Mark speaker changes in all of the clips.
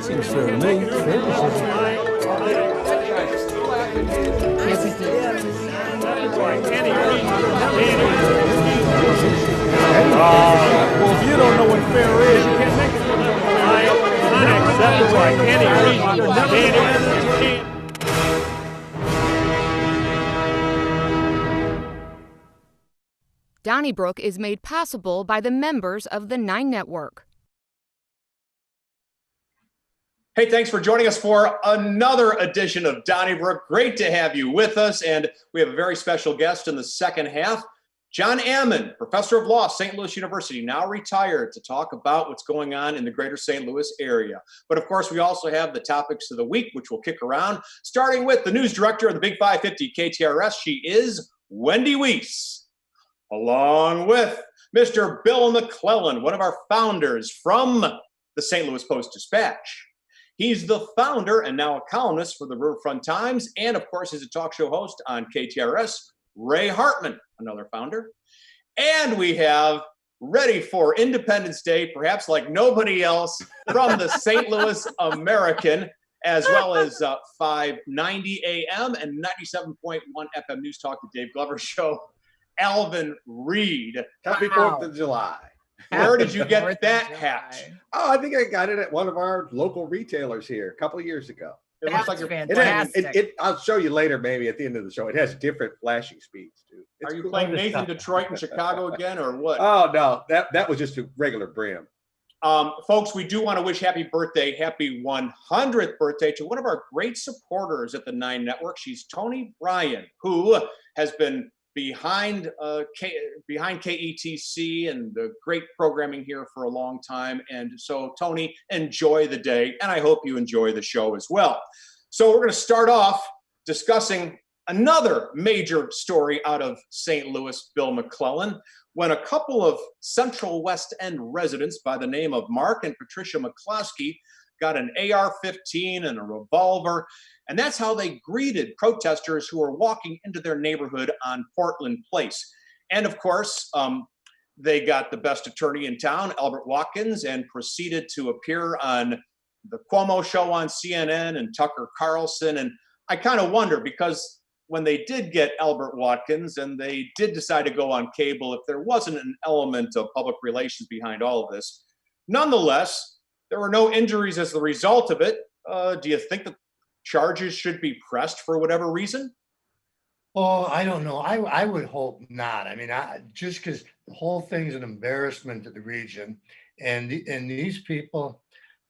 Speaker 1: Seems fair to me. Well, if you don't know what fair is, you can't make it. Unacceptable by any reason.
Speaker 2: Donnybrook is made possible by the members of the 9 Network.
Speaker 3: Hey, thanks for joining us for another edition of Donnybrook. Great to have you with us, and we have a very special guest in the second half, John Ammann, professor of law, St. Louis University, now retired, to talk about what's going on in the greater St. Louis area. But of course, we also have the topics of the week, which we'll kick around, starting with the news director of the Big 550 KTRS. She is Wendy Wiese, along with Mr. Bill McClellan, one of our founders from the St. Louis Post-Dispatch. He's the founder and now a columnist for the Riverfront Times, and of course, is a talk show host on KTRS, Ray Hartman, another founder. And we have, ready for Independence Day, perhaps like nobody else, from the St. Louis American, as well as 590 AM and 97.1 FM News Talk, the Dave Glover Show, Alvin Reid.
Speaker 4: Happy 4th of July.
Speaker 3: Where did you get that hat?
Speaker 4: Oh, I think I got it at one of our local retailers here a couple of years ago.
Speaker 3: It looks like
Speaker 5: fantastic.
Speaker 4: I'll show you later, maybe at the end of the show. It has different flashing speeds, too.
Speaker 3: Are you playing Nathan Detroit and Chicago again, or what?
Speaker 4: Oh, no, that was just a regular brim.
Speaker 3: Folks, we do want to wish happy 100th birthday to one of our great supporters at the 9 Network. She's Tony Bryan, who has been behind KETC and the great programming here for a long time. And so, Tony, enjoy the day, and I hope you enjoy the show as well. So we're going to start off discussing another major story out of St. Louis, Bill McClellan, when a couple of Central West End residents by the name of Mark and Patricia McCloskey got an AR-15 and a revolver, and that's how they greeted protesters who were walking into their neighborhood on Portland Place. And of course, they got the best attorney in town, Albert Watkins, and proceeded to appear on the Cuomo show on CNN and Tucker Carlson. And I kind of wonder, because when they did get Albert Watkins and they did decide to go on cable, if there wasn't an element of public relations behind all of this. Nonetheless, there were no injuries as the result of it. Do you think that charges should be pressed for whatever reason?
Speaker 6: Oh, I don't know. I would hope not. I mean, just because the whole thing's an embarrassment to the region, and these people,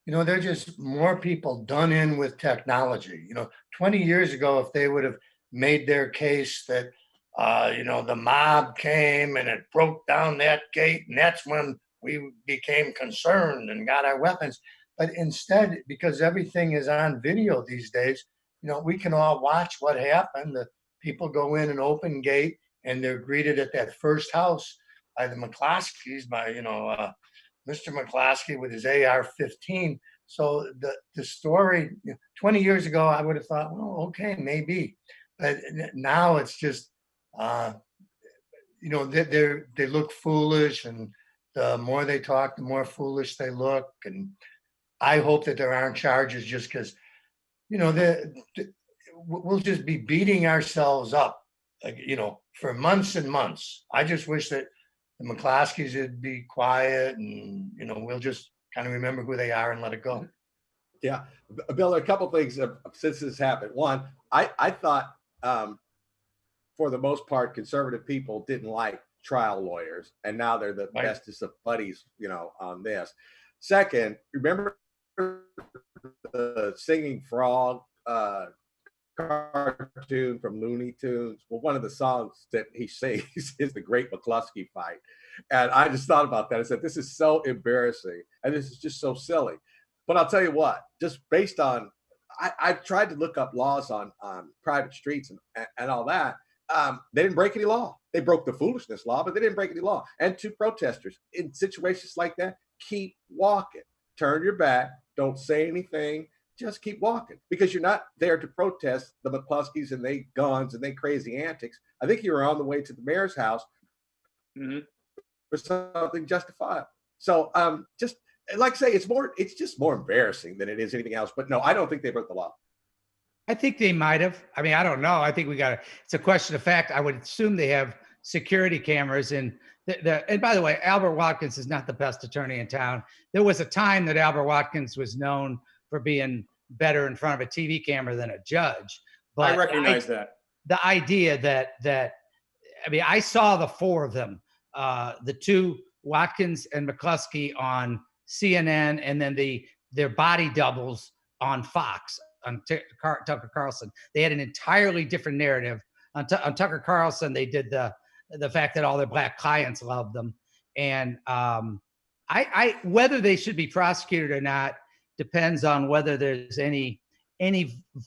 Speaker 6: they're just more people done in with technology. 20 years ago, if they would have made their case that, the mob came and it broke down that gate, and that's when we became concerned and got our weapons. But instead, because everything is on video these days, we can all watch what happened. The people go in an open gate and they're greeted at that first house by the McCloskeys, by, Mr. McCloskey with his AR-15. So the story, 20 years ago, I would have thought, well, okay, maybe. But now it's just, they look foolish, and the more they talk, the more foolish they look. And I hope that there aren't charges, just because, we'll just be beating ourselves up, for months and months. I just wish that the McCloskeys would be quiet, and, we'll just kind of remember who they are and let it go.
Speaker 4: Yeah. Bill, there are a couple of things since this happened. One, I thought, for the most part, conservative people didn't like trial lawyers, and now they're the bestest of buddies, on this. Second, remember the singing frog cartoon from Looney Tunes? Well, one of the songs that he sings is the Great McCloskey Fight. And I just thought about that. I said, this is so embarrassing, and this is just so silly. But I'll tell you what, just based on, I've tried to look up laws on private streets and all that. They didn't break any law. They broke the foolishness law, but they didn't break any law. And to protesters, in situations like that, keep walking. Turn your back. Don't say anything. Just keep walking, because you're not there to protest the McCloskeys and they guns and they crazy antics. I think you were on the way to the mayor's house for something justifiable. So just like I say, it's just more embarrassing than it is anything else. But no, I don't think they broke the law.
Speaker 5: I think they might have. I mean, I don't know. I think it's a question of fact. I would assume they have security cameras. And and by the way, Albert Watkins is not the best attorney in town. There was a time that Albert Watkins was known for being better in front of a TV camera than a judge. But
Speaker 3: I recognize that.
Speaker 5: The idea that I mean, I saw the four of them, the two, Watkins and McCluskey, on CNN, and then their body doubles on Fox, on Tucker Carlson. They had an entirely different narrative. On Tucker Carlson, they did the fact that all their black clients loved them. And I whether they should be prosecuted or not depends on whether there's any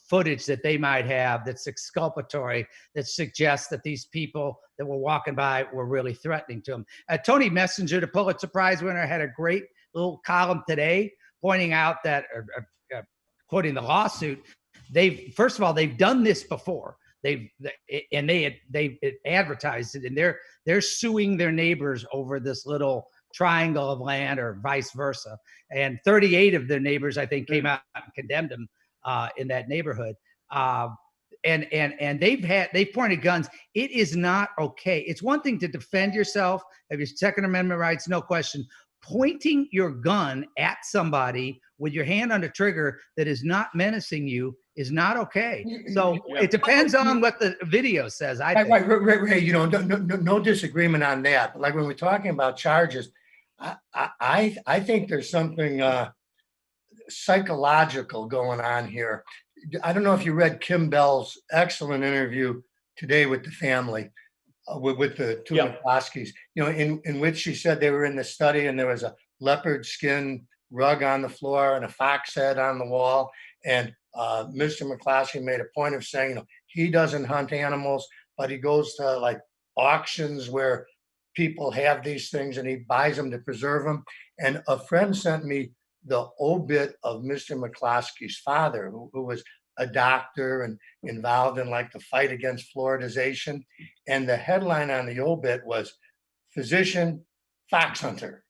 Speaker 5: footage that they might have that's exculpatory, that suggests that these people that were walking by were really threatening to them. Tony Messenger, the Pulitzer Prize winner, had a great little column today pointing out that, quoting the lawsuit, first of all, they've done this before. They advertised it, and they're suing their neighbors over this little triangle of land, or vice versa. And 38 of their neighbors, I think, came out and condemned them in that neighborhood. And they've pointed guns. It is not okay. It's one thing to defend yourself, have your Second Amendment rights, no question. Pointing your gun at somebody with your hand on the trigger that is not menacing you is not okay. So it depends on what the video says. I think.
Speaker 6: Right. You know, no disagreement on that. But like when we're talking about charges, I think there's something psychological going on here. I don't know if you read Kim Bell's excellent interview today with the family, with the two McCloskeys, you know, in which she said they were in the study and there was a leopard skin rug on the floor and a fox head on the wall. And Mr. McCloskey made a point of saying, you know, he doesn't hunt animals, but he goes to like auctions where people have these things and he buys them to preserve them. And a friend sent me the obit of Mr. McCloskey's father, who was a doctor and involved in like the fight against fluoridization. And the headline on the obit was "Physician Fox Hunter."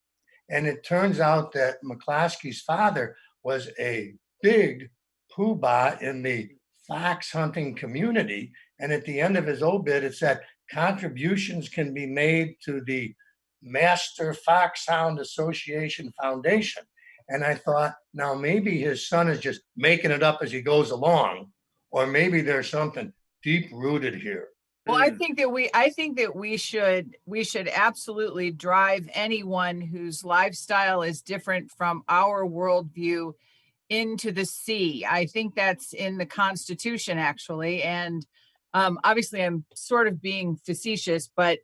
Speaker 6: And it turns out that McCloskey's father was a big poobah in the fox hunting community. And at the end of his obit, it said, "Contributions can be made to the Master Foxhound Association Foundation." And I thought, now maybe his son is just making it up as he goes along, or maybe there's something deep rooted here.
Speaker 7: Well, I think that we should absolutely drive anyone whose lifestyle is different from our worldview into the sea. I think that's in the Constitution, actually. And obviously, I'm sort of being facetious, but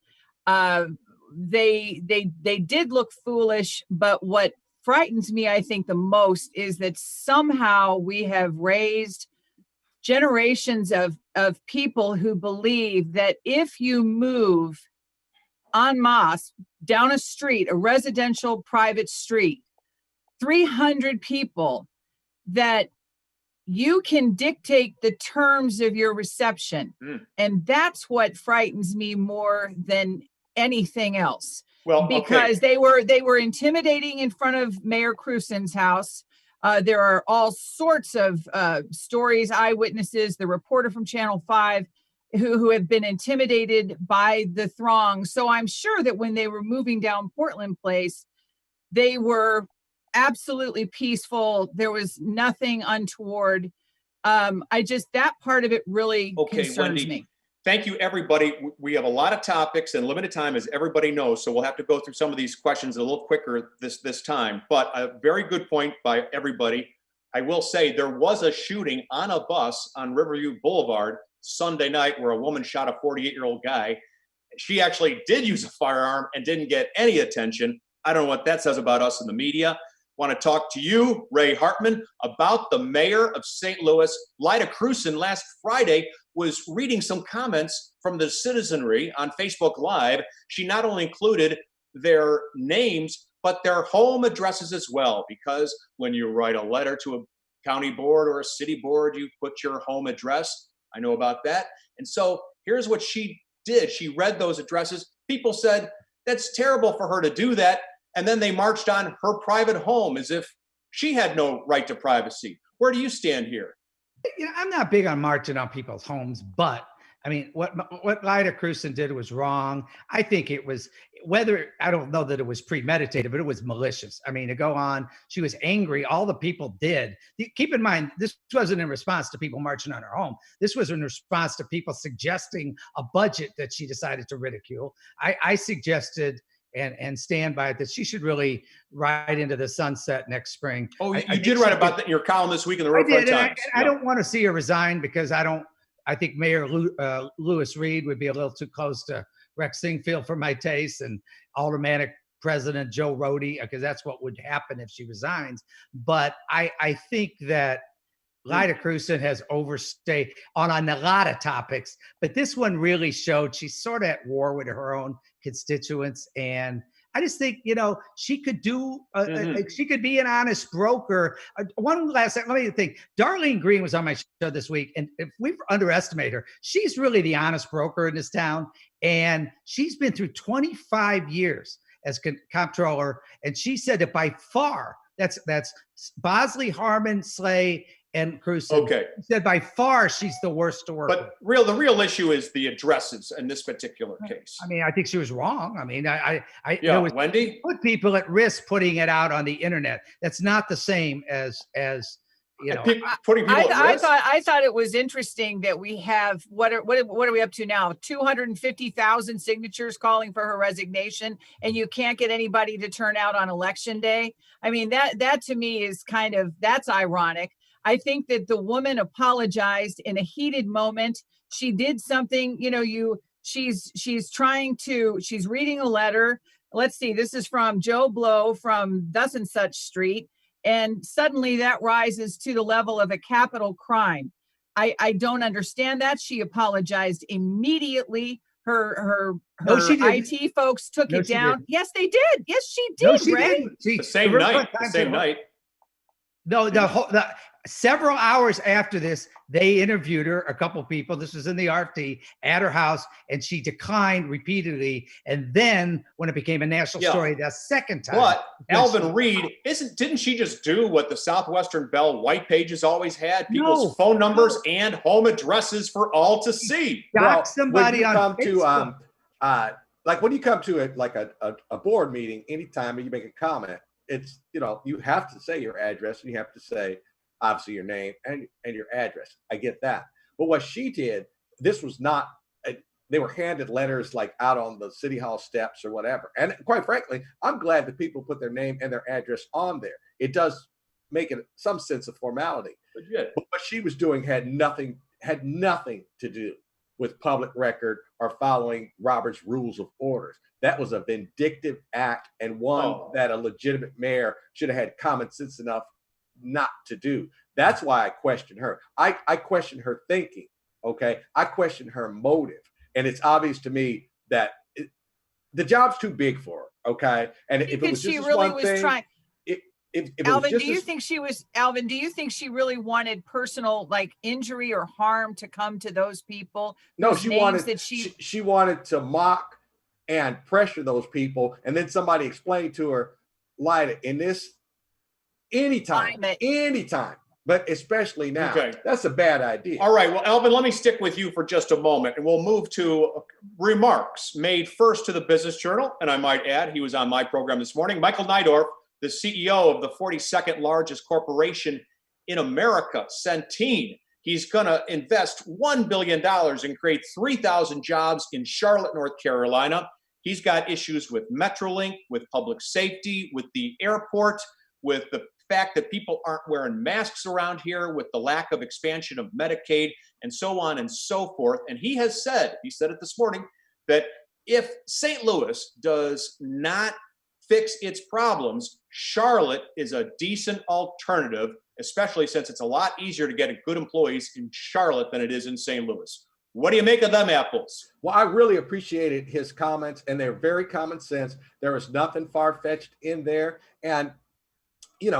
Speaker 7: they did look foolish. But what frightens me, I think, the most is that somehow we have raised generations of people who believe that if you move en masse down a street, a residential private street, 300 people, that you can dictate the terms of your reception. And that's what frightens me more than anything else.
Speaker 3: Well,
Speaker 7: because they were intimidating in front of Mayor Crusen's house. There are all sorts of stories, eyewitnesses, the reporter from Channel 5 who have been intimidated by the throng. So I'm sure that when they were moving down Portland Place, they were absolutely peaceful. There was nothing untoward. That part of it really concerns
Speaker 3: Wendy,
Speaker 7: me.
Speaker 3: Thank you, everybody. We have a lot of topics and limited time, as everybody knows, so we'll have to go through some of these questions a little quicker this time. But a very good point by everybody. I will say there was a shooting on a bus on Riverview Boulevard Sunday night where a woman shot a 48-year-old guy. She actually did use a firearm and didn't get any attention. I don't know what that says about us in the media. Want to talk to you, Ray Hartman, about the mayor of St. Louis. Lyda Crusen last Friday was reading some comments from the citizenry on Facebook Live. She not only included their names, but their home addresses as well, because when you write a letter to a county board or a city board, you put your home address. I know about that. And so here's what she did. She read those addresses. People said, that's terrible for her to do that. And then they marched on her private home as if she had no right to privacy. Where do you stand here?
Speaker 5: I'm not big on marching on people's homes, but I mean, what Lyda Crewson did was wrong. I think it was, I don't know that it was premeditated, but it was malicious. I mean, to go on, she was angry. All the people did. Keep in mind, this wasn't in response to people marching on her home. This was in response to people suggesting a budget that she decided to ridicule. I suggested and stand by it that she should really ride into the sunset next spring.
Speaker 3: Oh, you did write about that in your column this week in the Workhouse Times.
Speaker 5: I don't want to see her resign because I think Mayor Lewis Reid would be a little too close to Rex Singfield for my taste, and Aldermanic President Joe Rody, because that's what would happen if she resigns. But I think that Lyda Crewson has overstayed on a lot of topics, but this one really showed she's sort of at war with her own constituents. And I just think, she could do, she could be an honest broker. One last, let me think. Darlene Green was on my show this week, and if we underestimate her, she's really the honest broker in this town. And she's been through 25 years as comptroller. And she said that by far, that's Bosley, Hartman, Slay, and Crewson. Okay. She said by far she's the worst to work with.
Speaker 3: But the real issue is the addresses in this particular case.
Speaker 5: I mean, I think she was wrong. I mean,
Speaker 3: Wendy?
Speaker 5: Put people at risk putting it out on the internet. That's not the same as
Speaker 3: putting people at risk.
Speaker 7: I thought it was interesting that we have what are we up to now? 250,000 signatures calling for her resignation, and you can't get anybody to turn out on election day. I mean, that to me is that's ironic. I think that the woman apologized in a heated moment. She did something, she's reading a letter. Let's see, this is from Joe Blow from thus and such street. And suddenly that rises to the level of a capital crime. I don't understand that. She apologized immediately. Her IT folks took it down. Yes, they did. Yes, she did, Ray.
Speaker 3: The same night.
Speaker 5: No, several hours after this, they interviewed her, a couple of people. This was in the RFT at her house, and she declined repeatedly. And then, when it became a national story, the second time.
Speaker 3: But Alvin Reid, didn't she just do what the Southwestern Bell white pages always had? People's phone numbers and home addresses for all to see.
Speaker 4: Somebody on Facebook. When you come to a board meeting, anytime you make a comment, it's you have to say your address, and you have to say obviously your name and your address. I get that. But what she did, this was not, they were handed letters out on the city hall steps or whatever. And quite frankly, I'm glad that people put their name and their address on there. It does make it some sense of formality. But what she was doing had nothing to do with public record or following Robert's rules of orders. That was a vindictive act, and one that a legitimate mayor should have had common sense enough not to do. That's why I question her. I question her thinking. Okay, I question her motive, and it's obvious to me that the job's too big for her. Okay, and if it was just really one thing,
Speaker 7: trying.
Speaker 4: Alvin,
Speaker 7: do you think she really wanted personal injury or harm to come to those people?
Speaker 4: No, she wanted to mock and pressure those people, and then somebody explained to her, Lyda, in this anytime, but especially now. Okay. That's a bad idea.
Speaker 3: All right. Well, Alvin, let me stick with you for just a moment, and we'll move to remarks made first to the Business Journal. And I might add, he was on my program this morning. Michael Neidorff, the CEO of the 42nd largest corporation in America, Centene. He's going to invest $1 billion and create 3,000 jobs in Charlotte, North Carolina. He's got issues with Metrolink, with public safety, with the airport, with the fact that people aren't wearing masks around here, with the lack of expansion of Medicaid, and so on and so forth. And he said it this morning, that if St. Louis does not fix its problems, Charlotte is a decent alternative, especially since it's a lot easier to get good employees in Charlotte than it is in St. Louis. What do you make of them apples?
Speaker 4: Well, I really appreciated his comments, and they're very common sense. There was nothing far-fetched in there. And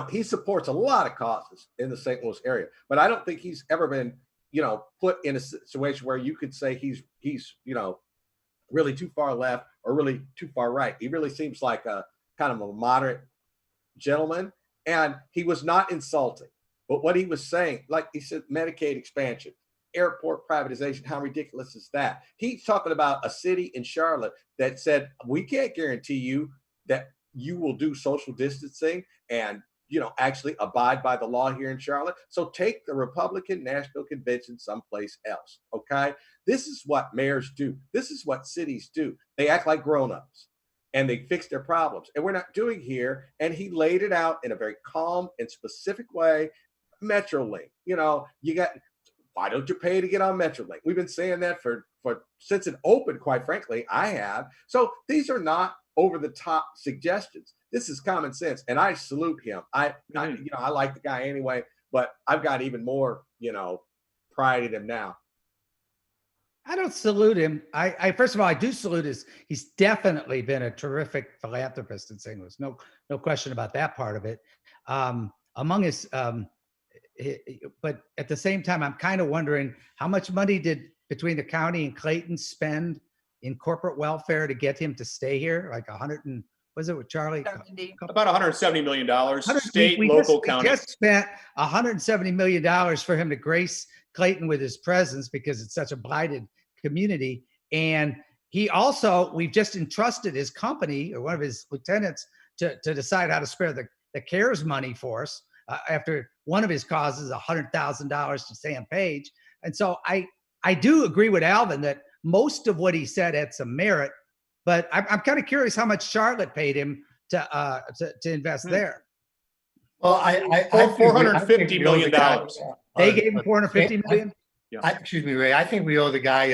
Speaker 4: he supports a lot of causes in the St. Louis area, but I don't think he's ever been, put in a situation where you could say he's really too far left or really too far right. He really seems like a kind of a moderate gentleman, and he was not insulting. But what he was saying, like he said, Medicaid expansion, airport privatization, how ridiculous is that? He's talking about a city in Charlotte that said, we can't guarantee you that you will do social distancing and, you know, actually abide by the law here in Charlotte. So take the Republican National Convention someplace else, okay? This is what mayors do. This is what cities do. They act like grown-ups and they fix their problems. And we're not doing here. And he laid it out in a very calm and specific way. Metrolink, you know, why don't you pay to get on Metrolink? We've been saying that for since it opened, quite frankly, I have. So these are not over the top suggestions. This is common sense. And I salute him. I like the guy anyway, but I've got even more, you know, pride in him now.
Speaker 5: I don't salute him. I first of all, I do salute he's definitely been a terrific philanthropist in St. Louis. No question about that part of it. Among his, but at the same time, I'm kind of wondering how much money did between the county and Clayton spend in corporate welfare to get him to stay here? Like 100 and was it with Charlie?
Speaker 7: 70.
Speaker 3: About $170 million, state, local, county.
Speaker 5: We just spent $170 million for him to grace Clayton with his presence because it's such a blighted community. And he also, we've just entrusted his company or one of his lieutenants to decide how to spare the CARES money for us after one of his causes, $100,000 to Sam Page. And so I do agree with Alvin that most of what he said had some merit, but I'm kind of curious how much Charlotte paid him to invest there.
Speaker 6: Well,
Speaker 3: $450 million.
Speaker 5: They gave him $450 million.
Speaker 6: Excuse me, Ray. I think we owe the guy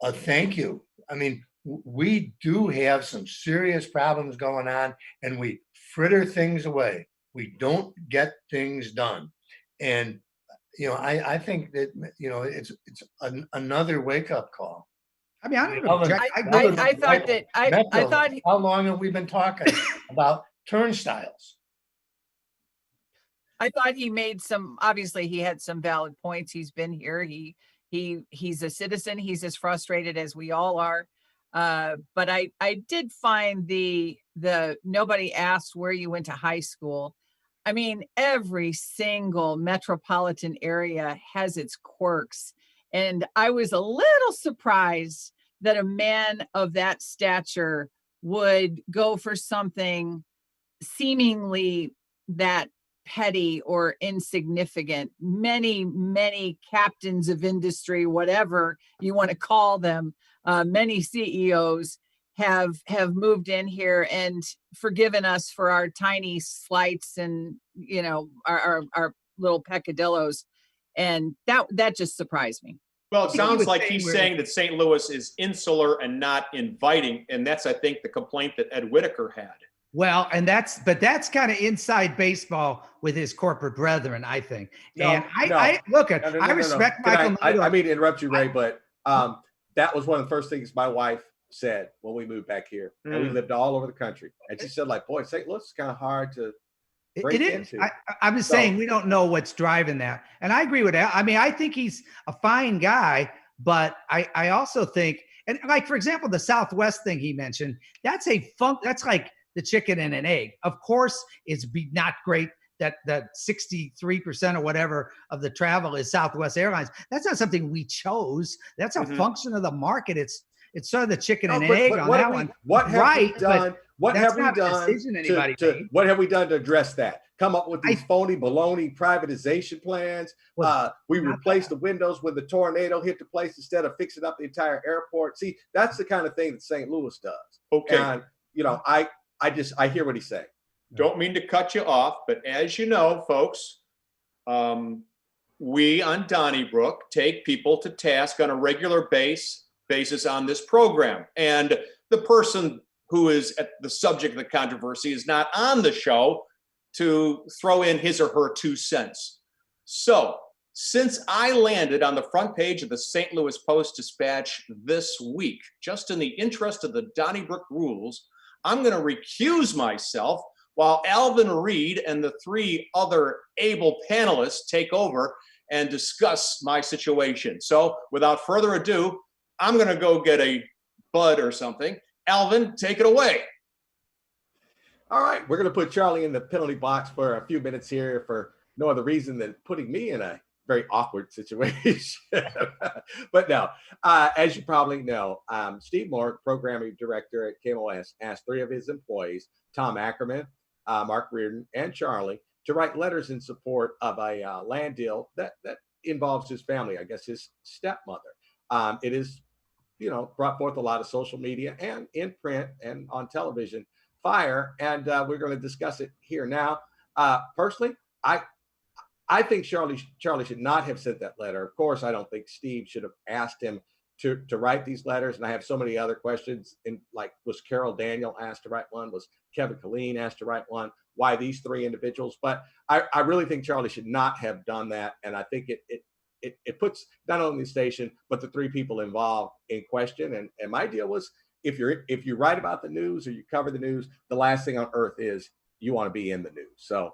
Speaker 6: a thank you. I mean, we do have some serious problems going on, and we fritter things away. We don't get things done, and you know, I think that it's another wake up call.
Speaker 5: I mean, I don't even
Speaker 6: Alvin,
Speaker 5: object.
Speaker 7: I thought
Speaker 6: how long have we been talking about turnstiles?
Speaker 7: I thought he made obviously he had some valid points. He's been here. He's a citizen. He's as frustrated as we all are. But I did find the nobody asked where you went to high school. I mean, every single metropolitan area has its quirks. And I was a little surprised that a man of that stature would go for something seemingly that petty or insignificant. Many captains of industry, whatever you want to call them, many CEOs have moved in here and forgiven us for our tiny slights and our little peccadillos, and that just surprised me.
Speaker 3: Well, it sounds like he's saying that St. Louis is insular and not inviting, and that's, I think, the complaint that Ed Whitaker had.
Speaker 5: Well, and that's kind of inside baseball with his corporate brethren, I think. I respect Michael.
Speaker 4: I mean to interrupt you, Ray, but that was one of the first things my wife said when we moved back here, and we lived all over the country. And she said, like, boy, St. Louis is kind of hard to break into.
Speaker 5: I'm just saying we don't know what's driving that. And I agree with that. I mean, I think he's a fine guy, but I also think, and like, for example, the Southwest thing he mentioned, that's like the chicken and an egg. Of course, it's not great that 63% or whatever of the travel is Southwest Airlines. That's not something we chose. That's a function of the market. It's sort of the chicken and egg on that one.
Speaker 4: What have we done? What have we done
Speaker 5: what
Speaker 4: have we done to address that? Come up with these phony baloney privatization plans. We replaced the windows when the tornado hit the place instead of fixing up the entire airport. See, that's the kind of thing that St. Louis does.
Speaker 3: Okay.
Speaker 4: And I hear what he's saying.
Speaker 3: Don't mean to cut you off, but as you know, folks, we on Donnybrook take people to task on a regular basis on this program. And the person who is at the subject of the controversy is not on the show to throw in his or her 2 cents. So since I landed on the front page of the St. Louis Post-Dispatch this week, just in the interest of the Donnybrook rules, I'm going to recuse myself while Alvin, Reid, and the 3 other able panelists take over and discuss my situation. So without further ado, I'm going to go get a bud or something. Alvin, take it away.
Speaker 4: All right, we're going to put Charlie in the penalty box for a few minutes here for no other reason than putting me in a very awkward situation. But no, as you probably know, Steve Moore, programming director at KMOS, asked 3 of his employees, Tom Ackerman, Mark Reardon, and Charlie, to write letters in support of a land deal that involves his family, I guess his stepmother. It is, brought forth a lot of social media and in print and on television fire, and we're going to discuss it here now. Personally, I think Charlie should not have sent that letter. Of course, I don't think Steve should have asked him to write these letters. And I have so many other questions. And like, was Carol Daniel asked to write one? Was Kevin Killeen asked to write one? Why these 3 individuals? But I really think Charlie should not have done that. And I think it puts not only the station but the 3 people involved in question. And my deal was, if you write about the news or you cover the news, the last thing on earth is you want to be in the news. So,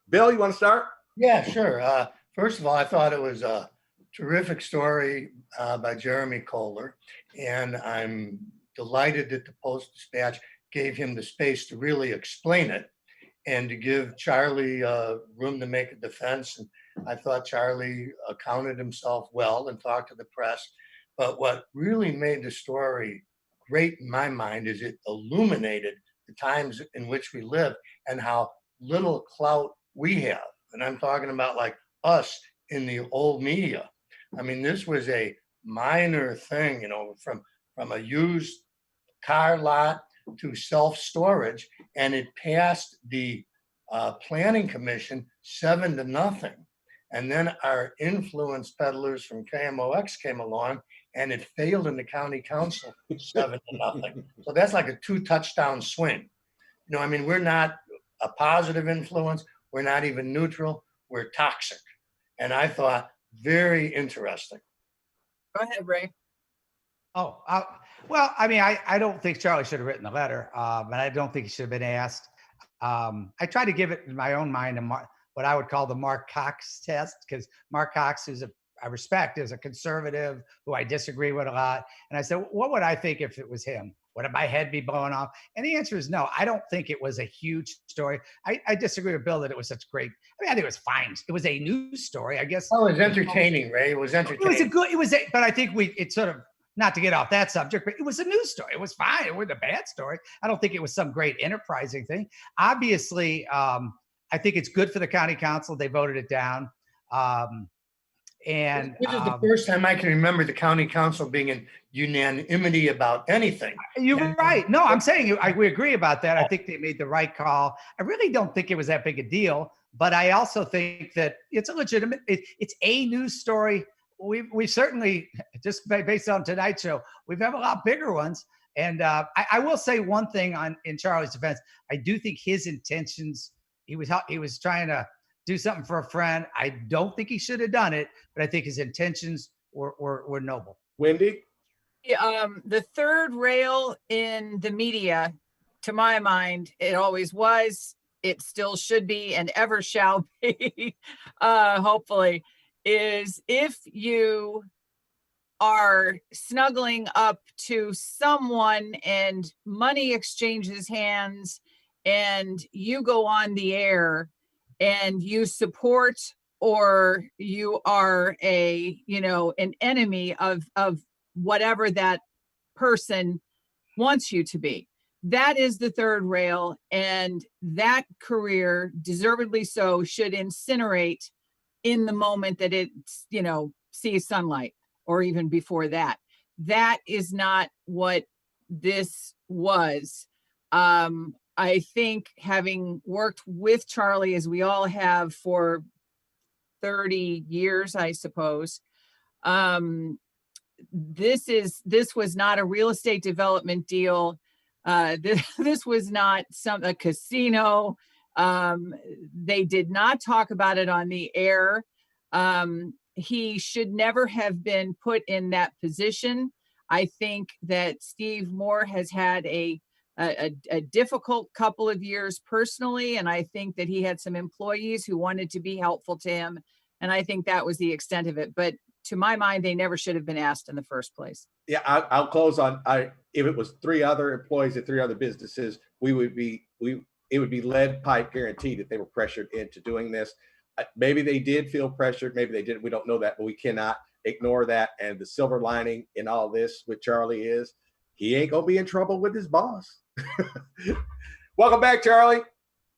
Speaker 4: Bill, you want to start?
Speaker 6: Yeah, sure. First of all, I thought it was a terrific story by Jeremy Kohler, and I'm delighted that the Post-Dispatch gave him the space to really explain it and to give Charlie room to make a defense. And I thought Charlie accounted himself well and talked to the press. But what really made the story great in my mind is it illuminated the times in which we live and how little clout we have. And I'm talking about like us in the old media. I mean, this was a minor thing, from a used car lot to self-storage, and it passed the planning commission 7-0. And then our influence peddlers from KMOX came along, and it failed in the county council 7-0. So that's like a 2-touchdown swing. I mean, we're not a positive influence. We're not even neutral. We're toxic. And I thought, very interesting.
Speaker 7: Go ahead, Ray.
Speaker 5: Oh, well, I mean, I don't think Charlie should have written the letter, and I don't think he should have been asked. I tried to give it in my own mind what I would call the Mark Cox test, because Mark Cox I respect as a conservative who I disagree with a lot. And I said, what would I think if it was him? Would my head be blowing off? And the answer is no. I don't think it was a huge story. I disagree with Bill that it was such great. I think it was fine. It was a news story, I guess.
Speaker 6: Oh, it was entertaining, Ray. It was entertaining.
Speaker 5: But I think it's sort of, not to get off that subject, but it was a news story. It was fine. It wasn't a bad story. I don't think it was some great enterprising thing. Obviously, I think it's good for the county council. They voted it down. And
Speaker 6: this is the first time I can remember the county council being in unanimity about anything.
Speaker 5: You're right. No, I'm saying we agree about that. I think they made the right call. I really don't think it was that big a deal, but I also think that it's a legitimate. It's a news story. We certainly, just based on tonight's show, we've had a lot bigger ones. And I will say one thing in Charlie's defense. I do think his intentions. He was trying to do something for a friend. I don't think he should have done it, but I think his intentions were noble.
Speaker 4: Wendy?
Speaker 7: The third rail in the media, to my mind, it always was, it still should be, and ever shall be, hopefully, is if you are snuggling up to someone and money exchanges hands and you go on the air and you support, or you are an enemy of whatever that person wants you to be. That is the third rail, and that career, deservedly so, should incinerate in the moment that it sees sunlight, or even before that. That is not what this was. I think, having worked with Charlie, as we all have for 30 years, I suppose, this was not a real estate development deal. This was not a casino. They did not talk about it on the air. He should never have been put in that position. I think that Steve Moore has had a difficult couple of years personally, and I think that he had some employees who wanted to be helpful to him, and I think that was the extent of it. But to my mind, they never should have been asked in the first place.
Speaker 4: Yeah, I'll close on. If it was 3 other employees at 3 other businesses, we it would be lead pipe guaranteed that they were pressured into doing this. Maybe they did feel pressured, maybe they didn't. We don't know that, but we cannot ignore that. And the silver lining in all this with Charlie is he ain't gonna be in trouble with his boss. Welcome back, Charlie.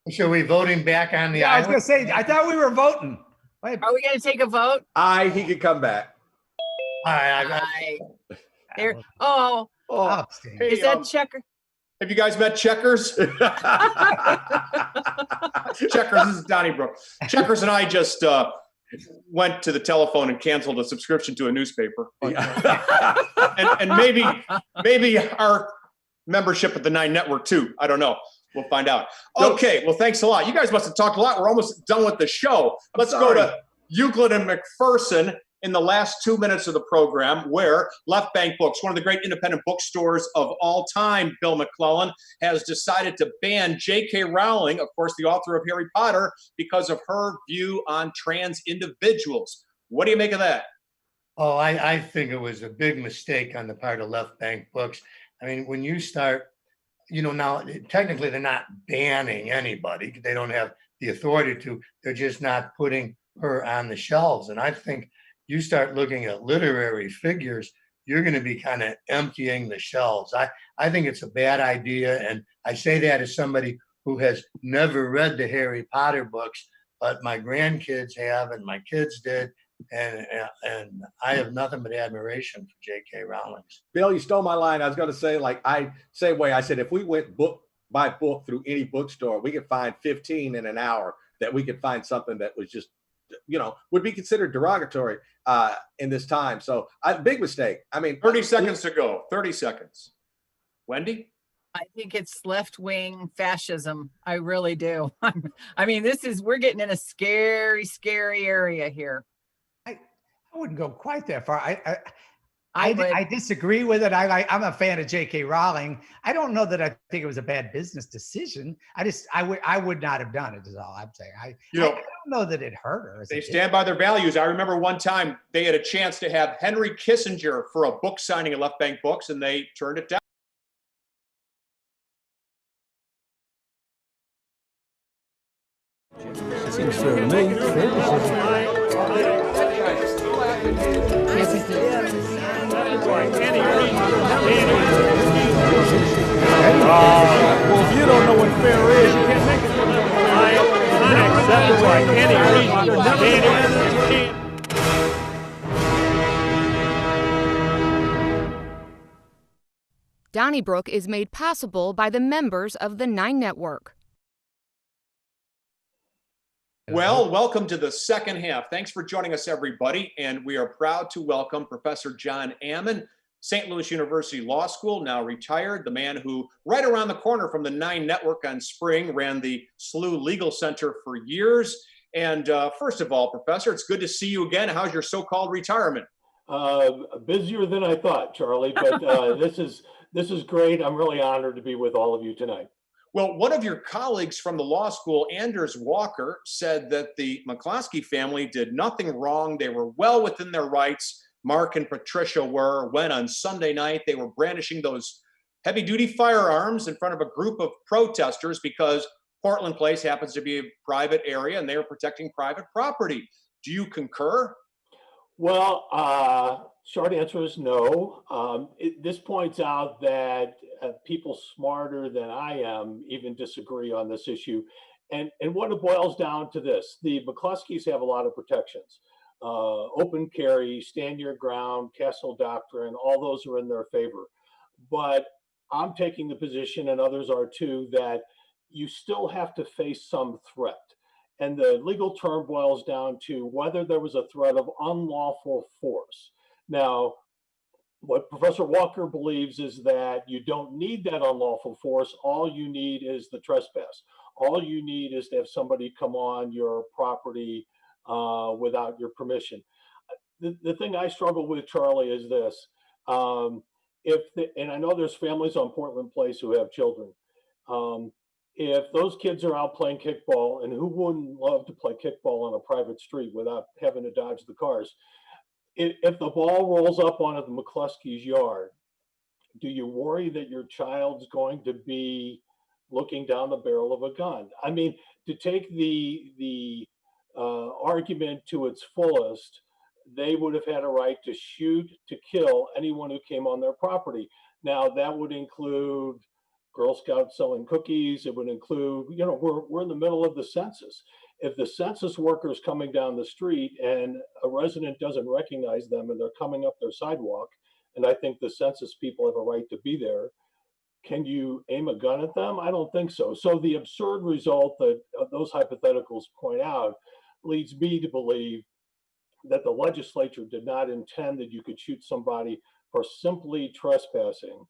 Speaker 6: So we voting back on the
Speaker 5: Yeah, I was
Speaker 6: island?
Speaker 5: gonna say, I thought we were voting. Wait,
Speaker 7: Are we going to take a vote?
Speaker 4: He could come back.
Speaker 6: All right,
Speaker 7: Aye. There. Oh,
Speaker 3: Oh,
Speaker 5: I'll abstain.
Speaker 3: hey,
Speaker 7: is that checker?
Speaker 3: have you guys met Checkers? Checkers, this is Donnybrook. Checkers and I just went to the telephone and canceled a subscription to a newspaper. And maybe our membership at the 9 Network too. I don't know. We'll find out. Okay, well, thanks a lot. You guys must have talked a lot. We're almost done with the show. Let's go to Euclid and McPherson in the last 2 minutes of the program, where Left Bank Books, one of the great independent bookstores of all time, Bill McClellan, has decided to ban J.K. Rowling, of course, the author of Harry Potter, because of her view on trans individuals. What do you make of that?
Speaker 6: Oh, I think it was a big mistake on the part of Left Bank Books. I mean, when you start, now technically they're not banning anybody. They don't have the authority to. They're just not putting her on the shelves. And I think you start looking at literary figures, you're going to be kind of emptying the shelves. I think it's a bad idea. And I say that as somebody who has never read the Harry Potter books, but my grandkids have, and my kids did. And I have nothing but admiration for J.K. Rowling.
Speaker 4: Bill, you stole my line. I was going to say, same way. I said, if we went book by book through any bookstore, we could find 15 in an hour that we could find something that was just, would be considered derogatory in this time. So big mistake. I mean,
Speaker 3: 30 seconds to go. 30 seconds. Wendy?
Speaker 7: I think it's left-wing fascism. I really do. I mean, we're getting in a scary, scary area here.
Speaker 5: I wouldn't go quite that far.
Speaker 7: I would.
Speaker 5: I disagree with it. I'm a fan of J.K. Rowling. I don't know that I think it was a bad business decision. I would not have done it, is all I'm saying. I don't know that it hurt her.
Speaker 3: They stand by their values. I remember one time they had a chance to have Henry Kissinger for a book signing at Left Bank Books, and they turned it down.
Speaker 1: Seems fair to me. Well, if you don't know what fair is, you can't make it. Unacceptable by any reason.
Speaker 2: Donnybrook is made possible by the members of the 9 Network.
Speaker 3: Well, welcome to the second half. Thanks for joining us, everybody. And we are proud to welcome Professor John Ammann, St. Louis University Law School, now retired, the man who, right around the corner from the 9 Network on Spring, ran the SLU Legal Center for years. And first of all, Professor, it's good to see you again. How's your so-called retirement?
Speaker 8: Busier than I thought, Charlie, but this is great. I'm really honored to be with all of you tonight.
Speaker 3: Well, one of your colleagues from the law school, Anders Walker, said that the McCloskey family did nothing wrong. They were well within their rights. Mark and Patricia were, when on Sunday night they were brandishing those heavy-duty firearms in front of a group of protesters because Portland Place happens to be a private area and they were protecting private property. Do you concur?
Speaker 8: Well, short answer is no. This points out that people smarter than I am even disagree on this issue. And what it boils down to this, the McCloskeys have a lot of protections. Open carry, stand your ground, Castle Doctrine, all those are in their favor. But I'm taking the position, and others are too, that you still have to face some threat. And the legal term boils down to whether there was a threat of unlawful force. Now, what Professor Walker believes is that you don't need that unlawful force. All you need is the trespass. All you need is to have somebody come on your property without your permission. The thing I struggle with, Charlie, is this. And I know there's families on Portland Place who have children. If those kids are out playing kickball, and who wouldn't love to play kickball on a private street without having to dodge the cars? If the ball rolls up onto the McCluskey's yard, do you worry that your child's going to be looking down the barrel of a gun. I mean, to take the argument to its fullest, they would have had a right to shoot to kill anyone who came on their property. Now, that would include Girl Scouts selling cookies. It would include, we're in the middle of the census. If the census worker is coming down the street and a resident doesn't recognize them and they're coming up their sidewalk, and I think the census people have a right to be there, can you aim a gun at them? I don't think so. So the absurd result that those hypotheticals point out leads me to believe that the legislature did not intend that you could shoot somebody for simply trespassing,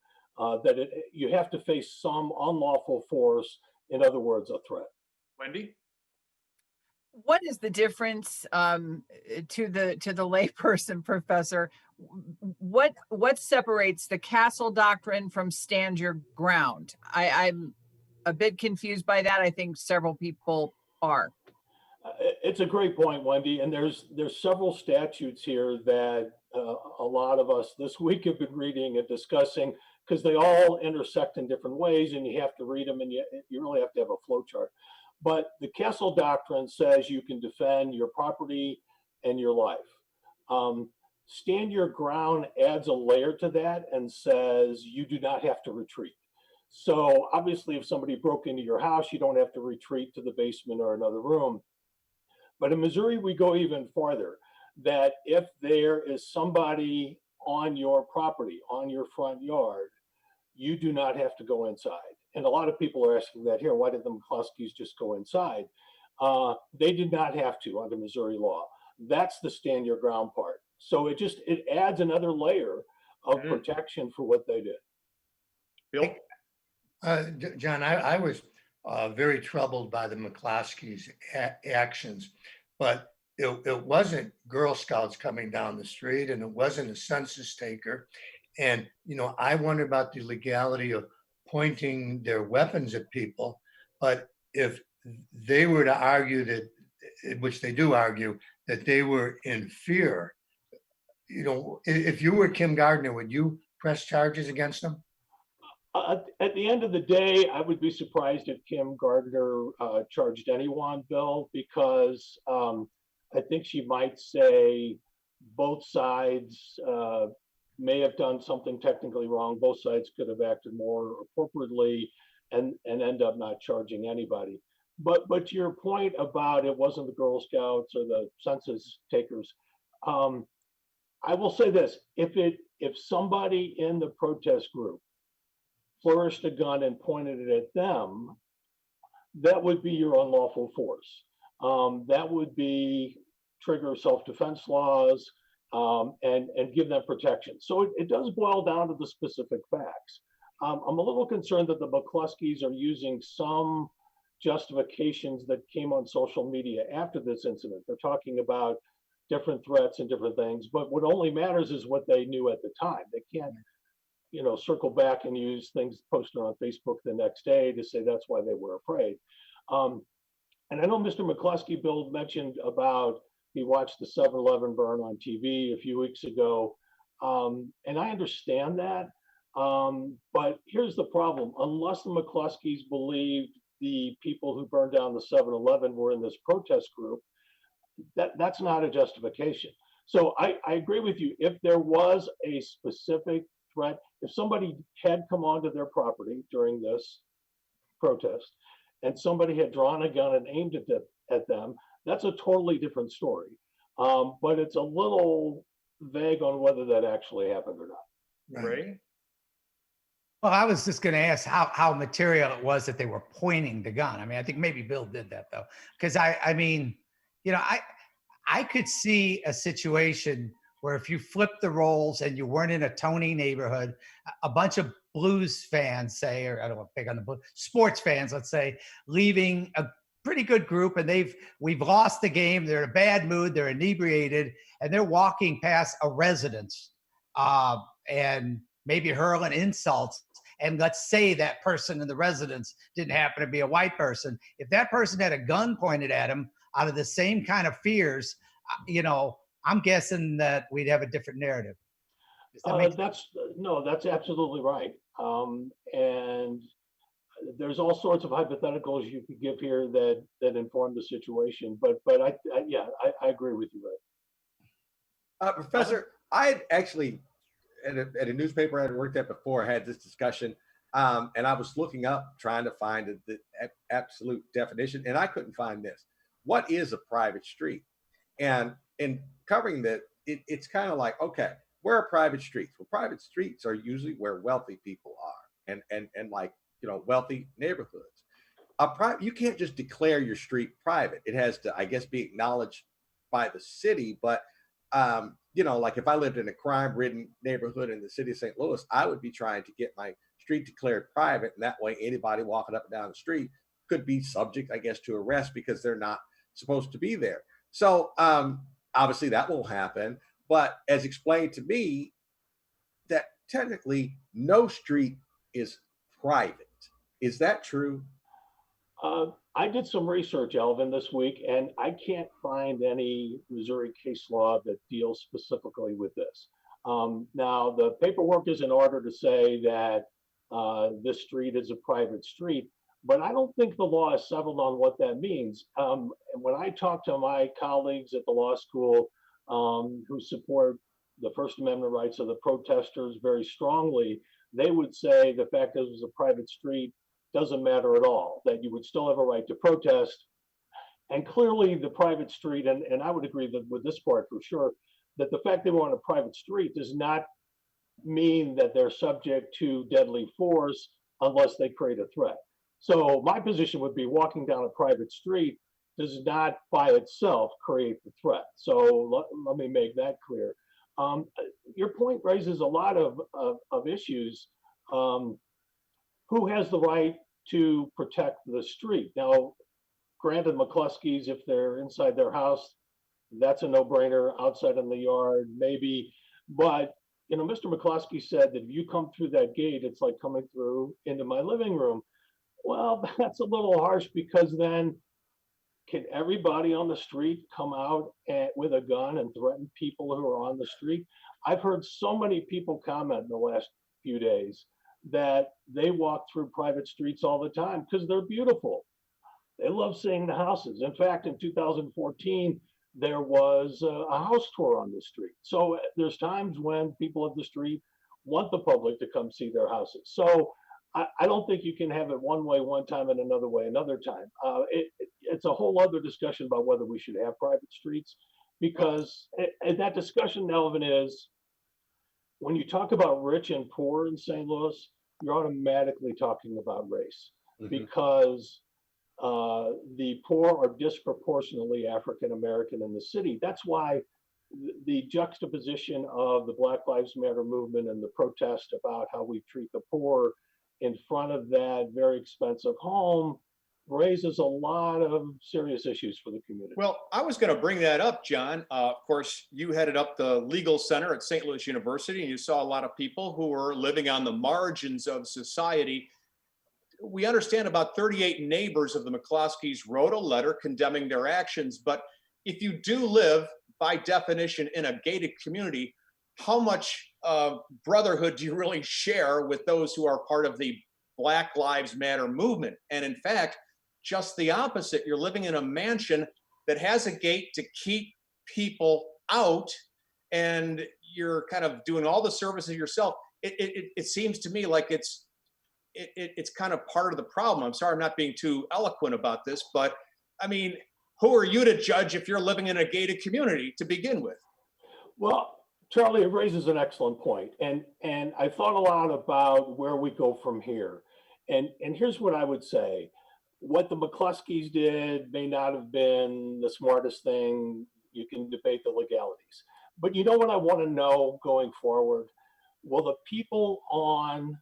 Speaker 8: you have to face some unlawful force, in other words, a threat.
Speaker 3: Wendy?
Speaker 7: What is the difference to the layperson, Professor? What separates the castle doctrine from stand your ground? I'm a bit confused by that. I think several people are.
Speaker 8: It's a great point, Wendy. And there's several statutes here that a lot of us this week have been reading and discussing, because they all intersect in different ways, and you have to read them, and you really have to have a flow chart. But the Castle Doctrine says you can defend your property and your life. Stand your ground adds a layer to that and says you do not have to retreat. So obviously, if somebody broke into your house, you don't have to retreat to the basement or another room. But in Missouri, we go even farther, that if there is somebody on your property, on your front yard, you do not have to go inside. And a lot of people are asking that here, why did the McCloskeys just go inside? They did not have to under Missouri law. That's the stand your ground part. So it adds another layer of protection for what they did.
Speaker 3: Bill?
Speaker 6: John, I was very troubled by the McCloskeys' actions, but it wasn't Girl Scouts coming down the street, and it wasn't a census taker. And, I wonder about the legality of pointing their weapons at people. But if they were to argue that, which they do argue, that they were in fear, if you were Kim Gardner, would you press charges against them?
Speaker 8: At the end of the day, I would be surprised if Kim Gardner charged anyone, Bill, because I think she might say both sides may have done something technically wrong. Both sides could have acted more appropriately and end up not charging anybody. But to your point about it wasn't the Girl Scouts or the census takers, I will say this: if somebody in the protest group flourished a gun and pointed it at them, that would be your unlawful force. That would be trigger self-defense laws and give them protection. So it does boil down to the specific facts. I'm a little concerned that the McCloskeys are using some justifications that came on social media after this incident. They're talking about different threats and different things, but what only matters is what they knew at the time. They can't, circle back and use things posted on Facebook the next day to say that's why they were afraid. And I know Mr. McCloskey, Bill, mentioned about he watched the 7-Eleven burn on TV a few weeks ago. And I understand that. But here's the problem. Unless the McCloskeys believed the people who burned down the 7-Eleven were in this protest group, that's not a justification. So I agree with you. If there was a specific threat, if somebody had come onto their property during this protest and somebody had drawn a gun and aimed it at them, that's a totally different story. But it's a little vague on whether that actually happened or not.
Speaker 3: Ray?
Speaker 5: Well, I was just going to ask how material it was that they were pointing the gun. I mean, I think maybe Bill did that though, because I mean, I could see a situation where if you flipped the roles and you weren't in a Tony neighborhood, a bunch of blues fans, say, or I don't want to pick on the blues, sports fans, let's say, leaving a pretty good group, and we've lost the game, they're in a bad mood, they're inebriated, and they're walking past a residence and maybe hurling insults. And let's say that person in the residence didn't happen to be a white person. If that person had a gun pointed at him out of the same kind of fears, I'm guessing that we'd have a different narrative.
Speaker 8: That's absolutely right. And there's all sorts of hypotheticals you could give here that inform the situation. But yeah, I agree with you, Ray.
Speaker 4: Professor, I had actually at a newspaper I had worked at before had this discussion, and I was looking up trying to find the absolute definition, and I couldn't find this. What is a private street? And in covering that, it's kind of like, okay, where are private streets? Well, private streets are usually where wealthy people are, and like, you know, wealthy neighborhoods. You can't just declare your street private. It has to, I guess, be acknowledged by the city. But you know, like if I lived in a crime-ridden neighborhood in the city of St. Louis, I would be trying to get my street declared private, and that way anybody walking up and down the street could be subject, I guess, to arrest because they're not supposed to be there. So obviously that won't happen. But as explained to me, that technically no street is private. Is that true?
Speaker 8: I did some research, Alvin, this week, and I can't find any Missouri case law that deals specifically with this. Now, the paperwork is in order to say that this street is a private street, but I don't think the law is settled on what that means. When I talk to my colleagues at the law school who support the First Amendment rights of the protesters very strongly, they would say the fact that it was a private street doesn't matter at all, that you would still have a right to protest. And clearly the private street, and I would agree that with this part for sure, that the fact they were on a private street does not mean that they're subject to deadly force unless they create a threat. So my position would be walking down a private street does not by itself create the threat. So let me make that clear. Your point raises a lot of issues. Who has the right to protect the street? Now, granted, McCluskey's, if they're inside their house, that's a no-brainer. Outside in the yard, maybe. But, you know, Mr. McCluskey said that if you come through that gate, it's like coming through into my living room. Well, that's a little harsh, because then can everybody on the street come out with a gun and threaten people who are on the street? I've heard so many people comment in the last few days that they walk through private streets all the time because they're beautiful. They love seeing the houses. In fact, in 2014, there was a house tour on the street. So there's times when people of the street want the public to come see their houses. So I don't think you can have it one way one time and another way another time. It's a whole other discussion about whether we should have private streets, because and that discussion, Alvin, is when you talk about rich and poor in St. Louis, you're automatically talking about race, because the poor are disproportionately African American in the city. That's why the juxtaposition of the Black Lives Matter movement and the protest about how we treat the poor in front of that very expensive home raises a lot of serious issues for the community.
Speaker 3: Well, I was going to bring that up, John. Of course, you headed up the legal center at St. Louis University, and you saw a lot of people who were living on the margins of society. We understand about 38 neighbors of the McCloskeys wrote a letter condemning their actions. But if you do live, by definition, in a gated community, how much brotherhood do you really share with those who are part of the Black Lives Matter movement? And in fact, just the opposite. You're living in a mansion that has a gate to keep people out, and you're kind of doing all the services yourself. It seems to me like it's kind of part of the problem. I'm sorry I'm not being too eloquent about this, but I mean, who are you to judge if you're living in a gated community to begin with?
Speaker 8: Well, Charlie, it raises an excellent point. And I thought a lot about where we go from here. And here's what I would say. What the McCloskeys did may not have been the smartest thing. You can debate the legalities. But you know what I want to know going forward? Will the people on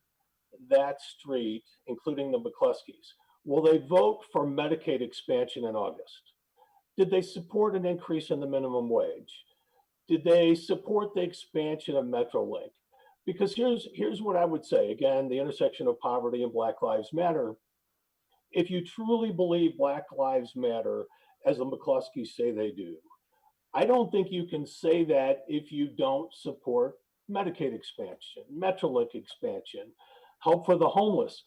Speaker 8: that street, including the McCloskeys, will they vote for Medicaid expansion in August? Did they support an increase in the minimum wage? Did they support the expansion of Metrolink? Because here's what I would say. Again, the intersection of poverty and Black Lives Matter. If you truly believe Black Lives Matter, as the McCloskeys say they do, I don't think you can say that if you don't support Medicaid expansion, Metrolink expansion, help for the homeless.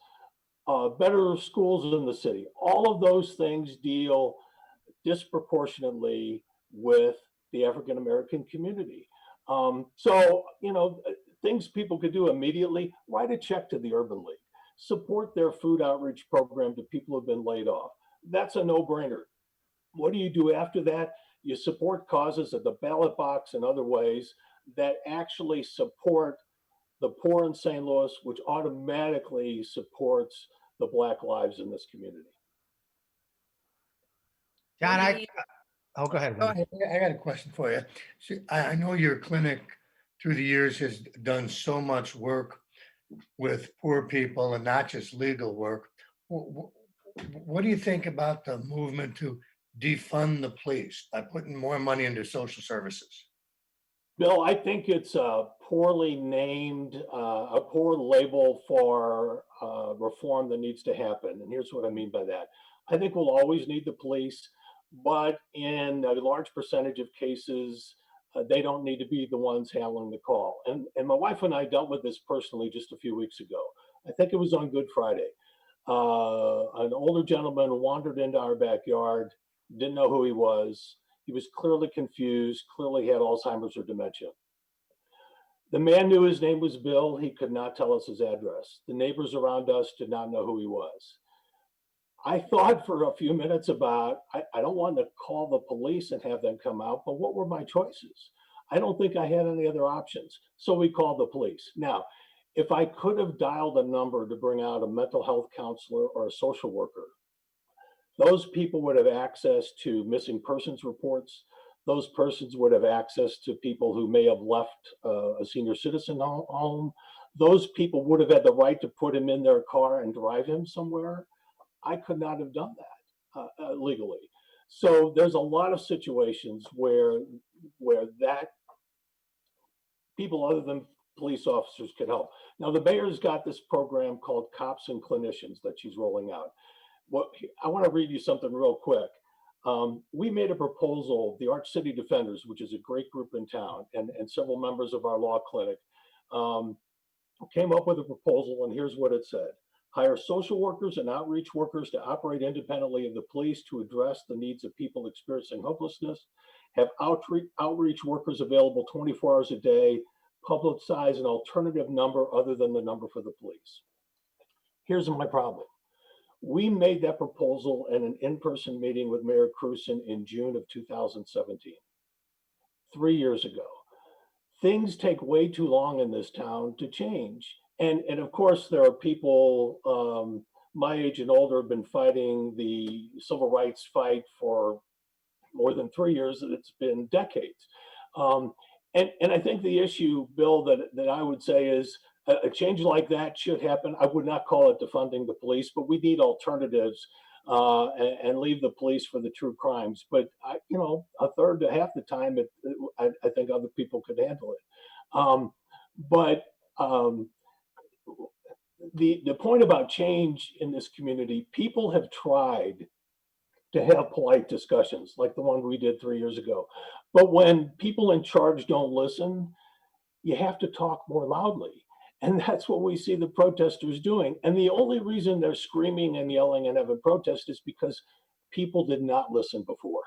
Speaker 8: better schools in the city. All of those things deal disproportionately with the African American community. So, things people could do immediately: write a check to the Urban League, support their food outreach program to people who've been laid off. That's a no-brainer. What do you do after that? You support causes at the ballot box and other ways that actually support the poor in St. Louis, which automatically supports the Black lives in this community.
Speaker 5: John,
Speaker 7: Wendy?
Speaker 5: go ahead.
Speaker 7: Go
Speaker 5: Wendy.
Speaker 7: ahead.
Speaker 6: I got a question for you. See, I know your clinic through the years has done so much work with poor people and not just legal work. What do you think about the movement to defund the police by putting more money into social services?
Speaker 8: Bill, I think it's a poorly named, a poor label for reform that needs to happen. And here's what I mean by that. I think we'll always need the police, but in a large percentage of cases, they don't need to be the ones handling the call. And my wife and I dealt with this personally just a few weeks ago. I think it was on Good Friday. An older gentleman wandered into our backyard, didn't know who he was. He was clearly confused, clearly had Alzheimer's or dementia. The man knew his name was Bill. He could not tell us his address. The neighbors around us did not know who he was. I thought for a few minutes about, I don't want to call the police and have them come out, but what were my choices? I don't think I had any other options. So we called the police. Now, if I could have dialed a number to bring out a mental health counselor or a social worker, those people would have access to missing persons reports. Those persons would have access to people who may have left a senior citizen home. Those people would have had the right to put him in their car and drive him somewhere. I could not have done that legally. So there's a lot of situations where that people other than police officers could help. Now the mayor's got this program called Cops and Clinicians that she's rolling out. I want to read you something real quick. We made a proposal, the Arch City Defenders, which is a great group in town, and several members of our law clinic came up with a proposal, and here's what it said. Hire social workers and outreach workers to operate independently of the police to address the needs of people experiencing hopelessness. Have outreach workers available 24 hours a day. Publicize an alternative number other than the number for the police. Here's my problem. We made that proposal in an in-person meeting with Mayor Krewson in June of 2017, 3 years ago. Things take way too long in this town to change. And of course, there are people my age and older have been fighting the civil rights fight for more than 3 years. It's been decades. And I think the issue, Bill, that I would say is a change like that should happen. I would not call it defunding the police, but we need alternatives and leave the police for the true crimes. But a third to half the time, I think other people could handle it. But the point about change in this community, people have tried to have polite discussions like the one we did 3 years ago. But when people in charge don't listen, you have to talk more loudly. And that's what we see the protesters doing. And the only reason they're screaming and yelling and having protests is because people did not listen before.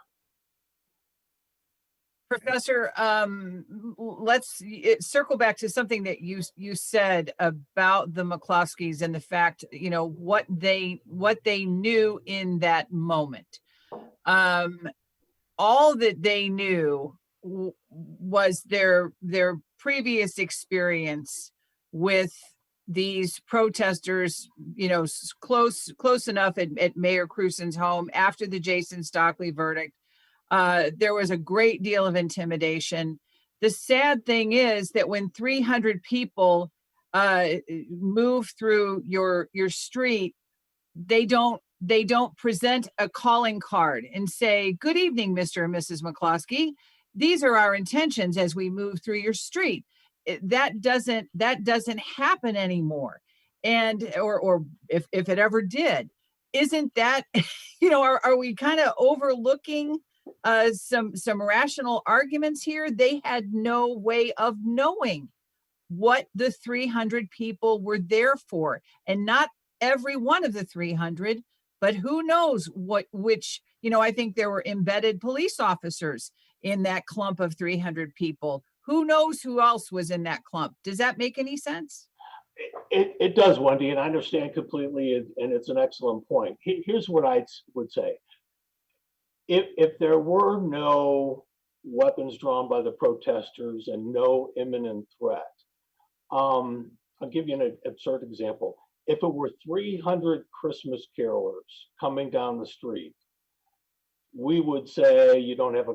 Speaker 7: Professor, let's circle back to something that you said about the McCloskeys and the fact, what they knew in that moment. All that they knew was their previous experience with these protesters, close enough at Mayor Krewson's home after the Jason Stockley verdict. There was a great deal of intimidation. The sad thing is that when 300 people move through your street, they don't present a calling card and say, "Good evening, Mr. and Mrs. McCloskey. These are our intentions as we move through your street." That doesn't happen anymore. And or if it ever did, isn't that, are we kind of overlooking some rational arguments here? They had no way of knowing what the 300 people were there for. And not every one of the 300, but who knows which, I think there were embedded police officers in that clump of 300 people. Who knows who else was in that clump? Does that make any sense?
Speaker 8: It does, Wendy, and I understand completely, and it's an excellent point. Here's what I would say. If there were no weapons drawn by the protesters and no imminent threat, I'll give you an absurd example. If it were 300 Christmas carolers coming down the street, we would say you don't have a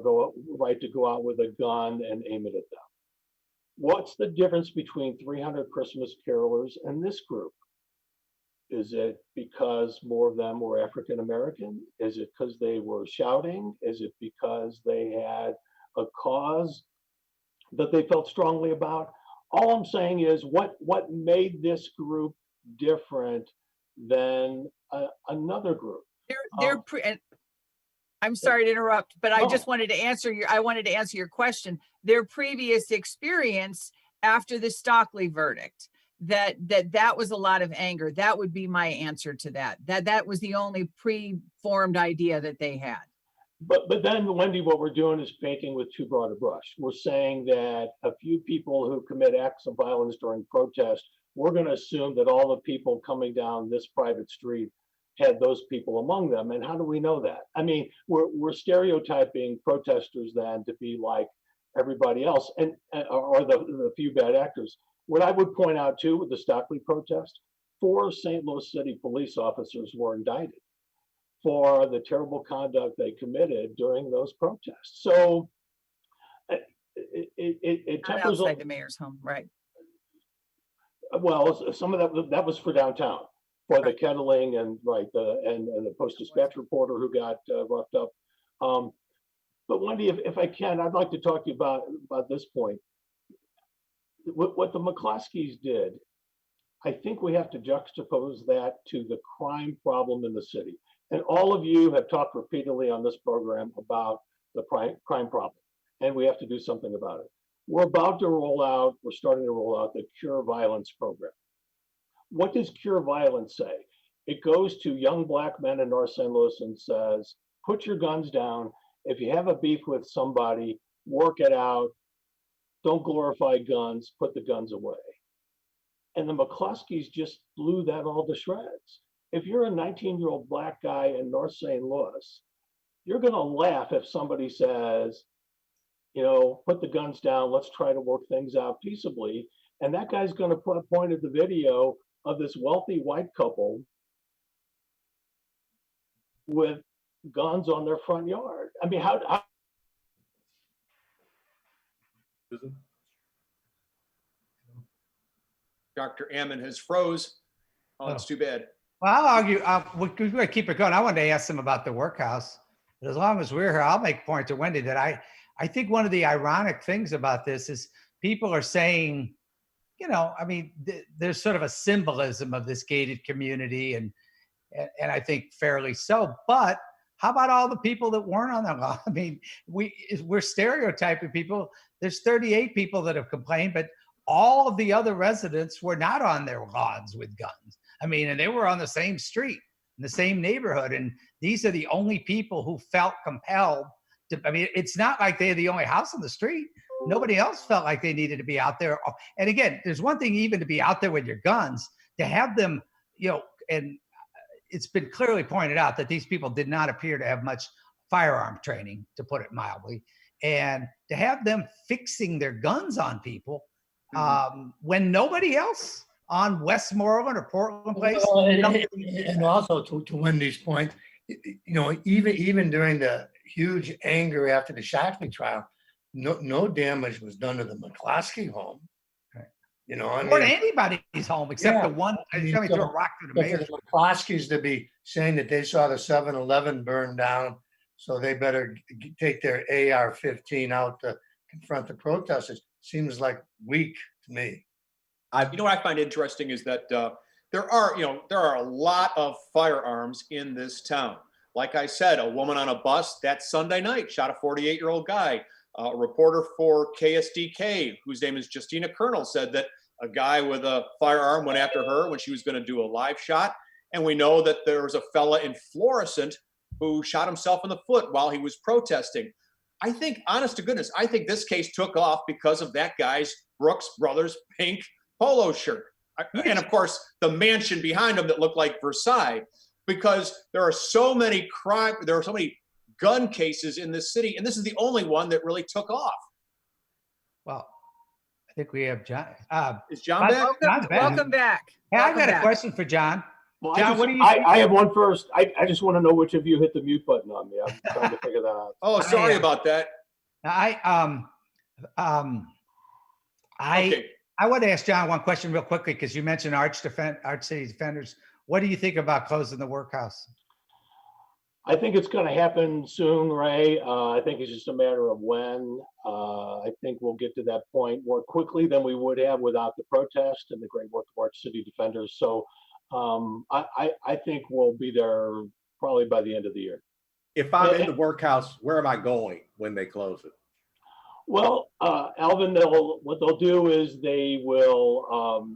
Speaker 8: right to go out with a gun and aim it at them. What's the difference between 300 Christmas carolers and this group? Is it because more of them were African American? Is it because they were shouting? Is it because they had a cause that they felt strongly about? All I'm saying is what made this group different than another group?
Speaker 7: I'm sorry to interrupt, but I
Speaker 8: No.
Speaker 7: just wanted to answer your question. Their previous experience after the Stockley verdict, that was a lot of anger. That would be my answer to that. That was the only pre-formed idea that they had.
Speaker 8: But then, Wendy, what we're doing is painting with too broad a brush. We're saying that a few people who commit acts of violence during protest, we're going to assume that all the people coming down this private street had those people among them. And how do we know that? I mean, we're stereotyping protesters then to be like everybody else, or the few bad actors. What I would point out too with the Stockley protest, 4 St. Louis City police officers were indicted for the terrible conduct they committed during those protests. So it
Speaker 7: Not
Speaker 8: tempers
Speaker 7: outside the mayor's home, right?
Speaker 8: Well, some of that was for downtown, for the kettling and the Post-Dispatch reporter who got roughed up. But Wendy, if I can, I'd like to talk to you about this point. What the McCloskeys did, I think we have to juxtapose that to the crime problem in the city. And all of you have talked repeatedly on this program about the crime problem, and we have to do something about it. We're starting to roll out the Cure Violence program. What does Cure Violence say? It goes to young Black men in North St. Louis and says, put your guns down. If you have a beef with somebody, work it out. Don't glorify guns, put the guns away. And the McCloskeys just blew that all to shreds. If you're a 19-year-old Black guy in North St. Louis, you're going to laugh if somebody says, put the guns down, let's try to work things out peaceably. And that guy's going to point at the video of this wealthy white couple with guns on their front yard. I mean, how
Speaker 3: Dr. Ammann has froze. Oh, it's too bad.
Speaker 5: Well, I'll argue, we're going to keep it going. I wanted to ask them about the workhouse, but as long as we're here, I'll make a point to Wendy that I think one of the ironic things about this is people are saying, there's sort of a symbolism of this gated community and I think fairly so, but how about all the people that weren't on the lawn? I mean, we're stereotyping people. There's 38 people that have complained, but all of the other residents were not on their lawns with guns. I mean, and they were on the same street, in the same neighborhood. And these are the only people who felt compelled to, it's not like they're the only house on the street. Nobody else felt like they needed to be out there. And again, there's one thing even to be out there with your guns, to have them, and it's been clearly pointed out that these people did not appear to have much firearm training, to put it mildly. And to have them fixing their guns on people when nobody else on Westmoreland or Portland Place.
Speaker 6: Well, and also to Wendy's point, even during the huge anger after the Shockley trial, no damage was done to the McCloskey home.
Speaker 5: Or to anybody's home except the one. Somebody threw a rock through the mayor's.
Speaker 6: The McCloskeys to be saying that they saw the 7-Eleven burn down, so they better take their AR-15 out to confront the protesters seems like weak to me.
Speaker 3: What I find interesting is that there are a lot of firearms in this town. Like I said, a woman on a bus that Sunday night shot a 48-year-old guy. A reporter for KSDK, whose name is Justina Colonel, said that a guy with a firearm went after her when she was going to do a live shot. And we know that there was a fella in Florissant who shot himself in the foot while he was protesting. I think, honest to goodness, I think this case took off because of that guy's Brooks Brothers pink polo shirt. And of course, the mansion behind him that looked like Versailles, because there are so many gun cases in this city, and this is the only one that really took off.
Speaker 5: Well, I think we have John.
Speaker 3: Is John back?
Speaker 7: Welcome back.
Speaker 5: Hey, I've got
Speaker 7: Welcome
Speaker 5: a
Speaker 7: back.
Speaker 5: question for John.
Speaker 8: Well,
Speaker 5: John, what do you think?
Speaker 8: I have one first. I just want to know which of you hit the mute button on me. I'm trying to figure that out.
Speaker 3: Oh, sorry about that. Okay.
Speaker 5: I want to ask John one question real quickly because you mentioned Arch City Defenders. What do you think about closing the workhouse?
Speaker 8: I think it's going to happen soon, Ray. I think it's just a matter of when. I think we'll get to that point more quickly than we would have without the protest and the great work of Arch City Defenders. So I think we'll be there probably by the end of the year.
Speaker 4: If I'm in the workhouse, where am I going when they close it?
Speaker 8: Well, Alvin, what they'll do is they will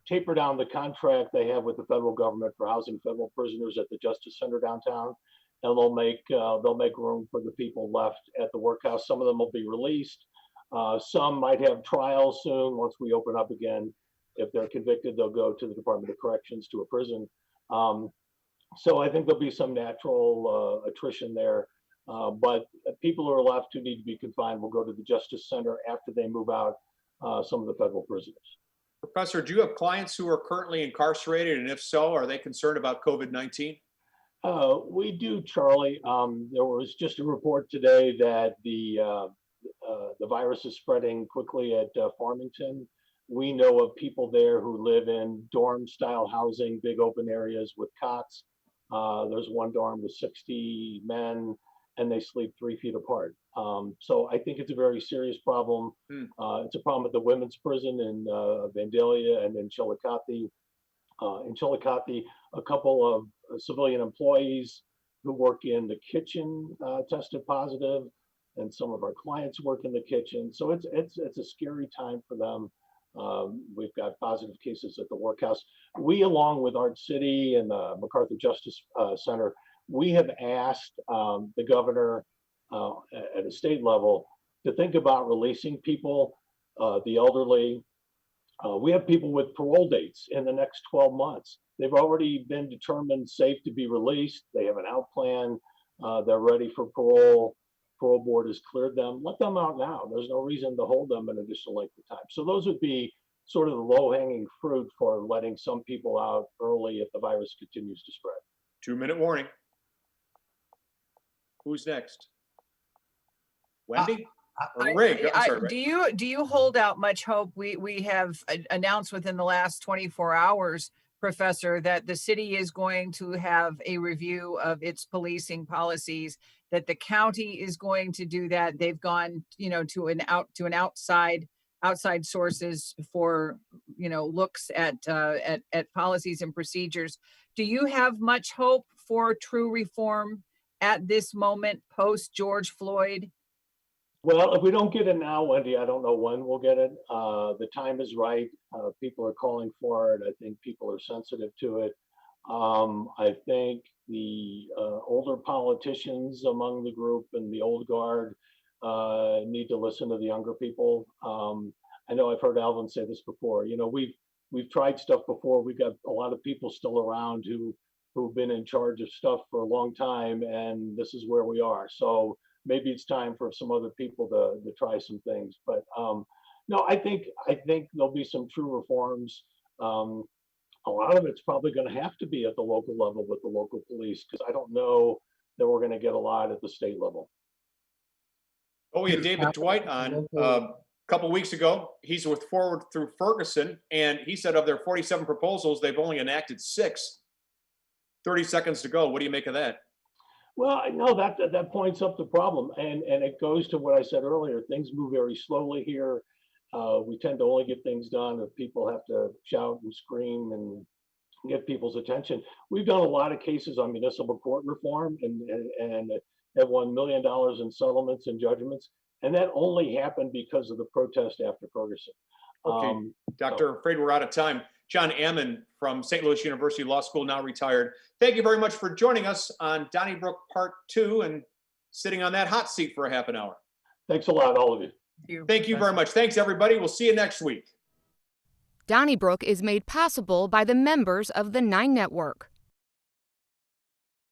Speaker 8: taper down the contract they have with the federal government for housing federal prisoners at the Justice Center downtown, and they'll make room for the people left at the workhouse. Some of them will be released. Some might have trials soon once we open up again. If they're convicted, they'll go to the Department of Corrections, to a prison. So I think there'll be some natural attrition there. But people who are left who need to be confined will go to the Justice Center after they move out some of the federal prisoners.
Speaker 3: Professor, do you have clients who are currently incarcerated? And if so, are they concerned about COVID-19?
Speaker 8: We do, Charlie. There was just a report today that the virus is spreading quickly at Farmington. We know of people there who live in dorm-style housing, big open areas with cots. There's one dorm with 60 men, and they sleep 3 feet apart. So I think it's a very serious problem. It's a problem at the women's prison in Vandalia and in Chillicothe. In Chillicothe, a couple of civilian employees who work in the kitchen tested positive, and some of our clients work in the kitchen. So it's a scary time for them. We've got positive cases at the workhouse. We, along with Arch City and the MacArthur Justice Center, we have asked the governor at a state level to think about releasing people, the elderly. We have people with parole dates in the next 12 months. They've already been determined safe to be released. They have an out plan. They're ready for parole. Parole board has cleared them. Let them out now. There's no reason to hold them an additional length of time. So those would be sort of the low-hanging fruit for letting some people out early if the virus continues to spread.
Speaker 3: 2-minute warning. Who's next? Wendy? Or Reid? I'm sorry, Reid.
Speaker 7: Do you hold out much hope? We have announced within the last 24 hours, Professor, that the city is going to have a review of its policing policies, that the county is going to do that. They've gone, to an outside sources for, looks at policies and procedures. Do you have much hope for true reform at this moment post George Floyd?
Speaker 8: Well, if we don't get it now, Wendy, I don't know when we'll get it. The time is right. People are calling for it. I think people are sensitive to it. I think the older politicians among the group and the old guard need to listen to the younger people. I know I've heard Alvin say this before. We've tried stuff before. We've got a lot of people still around who've been in charge of stuff for a long time, and this is where we are. So maybe it's time for some other people to try some things. But no, I think there'll be some true reforms. A lot of it's probably going to have to be at the local level with the local police, because I don't know that we're going to get a lot at the state level.
Speaker 3: Oh, we had David Dwight on a couple weeks ago. He's with Forward Through Ferguson, and he said of their 47 proposals, they've only enacted 6. 30 seconds to go. What do you make of that?
Speaker 8: Well, I know that points up the problem, and it goes to what I said earlier. Things move very slowly here. We tend to only get things done if people have to shout and scream and get people's attention. We've done a lot of cases on municipal court reform and have won $1 million in settlements and judgments, and that only happened because of the protest after Ferguson.
Speaker 3: Okay, Doctor, afraid we're out of time. John Ammann from St. Louis University Law School, now retired. Thank you very much for joining us on Donnybrook Part 2 and sitting on that hot seat for a half an hour.
Speaker 8: Thanks a lot, all of you.
Speaker 3: Thank you very much. Thanks, everybody. We'll see you next week.
Speaker 2: Donnybrook is made possible by the members of the 9 Network.